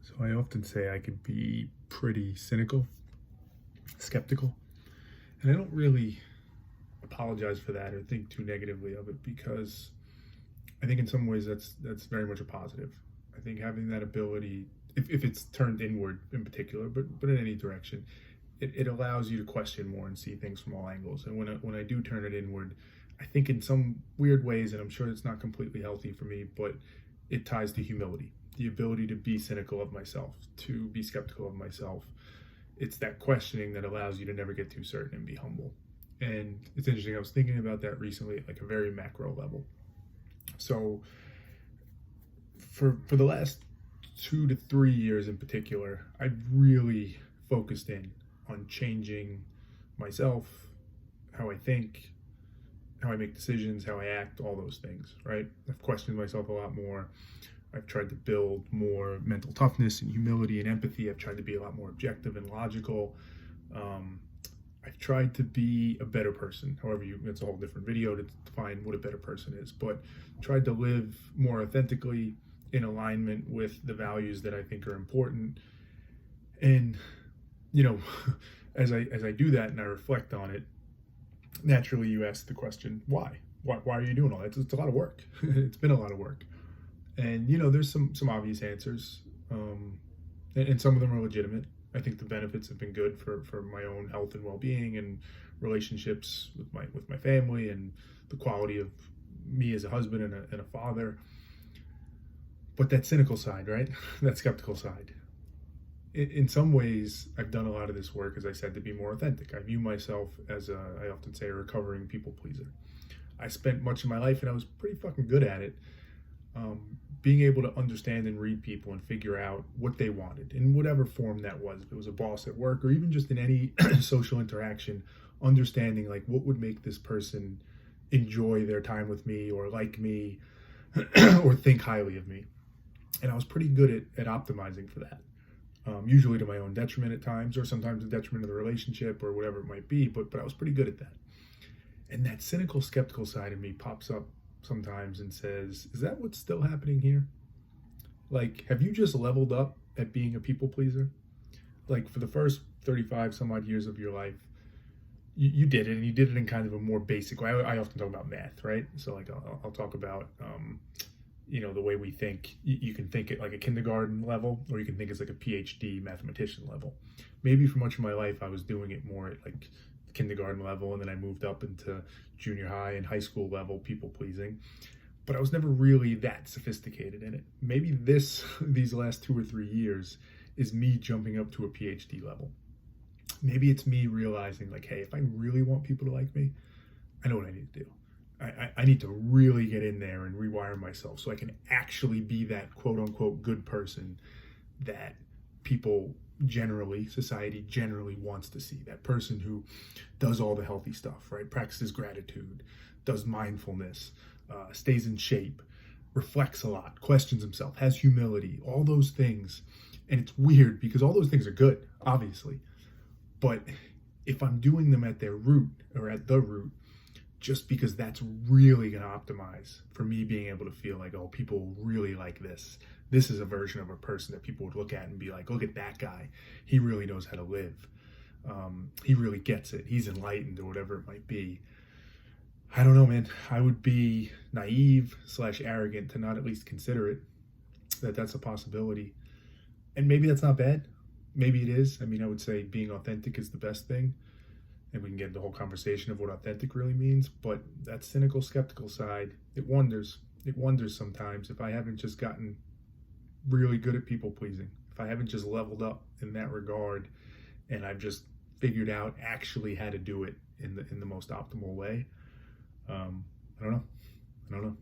So I often say I could be pretty cynical, skeptical, and I don't really apologize for that or think too negatively of it because I think in some ways that's very much a positive. I think having that ability, if it's turned inward in particular, but in any direction, it allows you to question more and see things from all angles. And when I do turn it inward, I think in some weird ways, and I'm sure it's not completely healthy for me, but it ties to humility, the ability to be cynical of myself, to be skeptical of myself. It's that questioning that allows you to never get too certain and be humble. And it's interesting, I was thinking about that recently at like a very macro level. So for the last 2 to 3 years in particular, I've really focused in on changing myself, how I think, how I make decisions, how I act, all those things, right? I've questioned myself a lot more. I've tried to build more mental toughness and humility and empathy. I've tried to be a lot more objective and logical. Um, I've tried to be a better person. However, it's a whole different video to define what a better person is, but tried to live more authentically in alignment with the values that I think are important. And, you know, as I do that and I reflect on it, naturally you ask the question, why? Why are you doing all that? It's a lot of work. It's been a lot of work. And there's some obvious answers, and some of them are legitimate. I think the benefits have been good for my own health and well-being and relationships with my family and the quality of me as a husband and a father. But that cynical side, right? That skeptical side. In some ways, I've done a lot of this work, as I said, to be more authentic. I view myself as I often say, a recovering people pleaser. I spent much of my life, and I was pretty fucking good at it, being able to understand and read people and figure out what they wanted in whatever form that was. If it was a boss at work or even just in any social interaction, understanding like what would make this person enjoy their time with me or like me or think highly of me. And I was pretty good at optimizing for that. Usually to my own detriment at times, or sometimes the detriment of the relationship or whatever it might be, but I was pretty good at that. And that cynical, skeptical side of me pops up sometimes and says, is that what's still happening here? Like, have you just leveled up at being a people pleaser? Like, for the first 35 some odd years of your life, you did it, and you did it in kind of a more basic way. I often talk about math, right? So like I'll talk about the way we think. You can think at like a kindergarten level, or you can think it's like a PhD mathematician level. Maybe for much of my life I was doing it more at like kindergarten level, and then I moved up into junior high and high school level people pleasing, but I was never really that sophisticated in it. Maybe these last 2 or 3 years is me jumping up to a PhD level. Maybe it's me realizing like, hey, if I really want people to like me, I know what I need to do. I need to really get in there and rewire myself so I can actually be that quote unquote good person that people generally, society generally wants to see. That person who does all the healthy stuff, right? Practices gratitude, does mindfulness, stays in shape, reflects a lot, questions himself, has humility, all those things. And it's weird because all those things are good, obviously. But if I'm doing them at their root or at the root, just because that's really going to optimize for me being able to feel like, oh, people really like this. This is a version of a person that people would look at and be like, look at that guy. He really knows how to live. He really gets it. He's enlightened, or whatever it might be. I don't know, man. I would be naive / arrogant to not at least consider it, that's a possibility. And maybe that's not bad. Maybe it is. I mean, I would say being authentic is the best thing. And we can get the whole conversation of what authentic really means. But that cynical, skeptical side, it wonders. It wonders sometimes if I haven't just gotten really good at people pleasing, if I haven't just leveled up in that regard, and I've just figured out actually how to do it in the most optimal way. I don't know.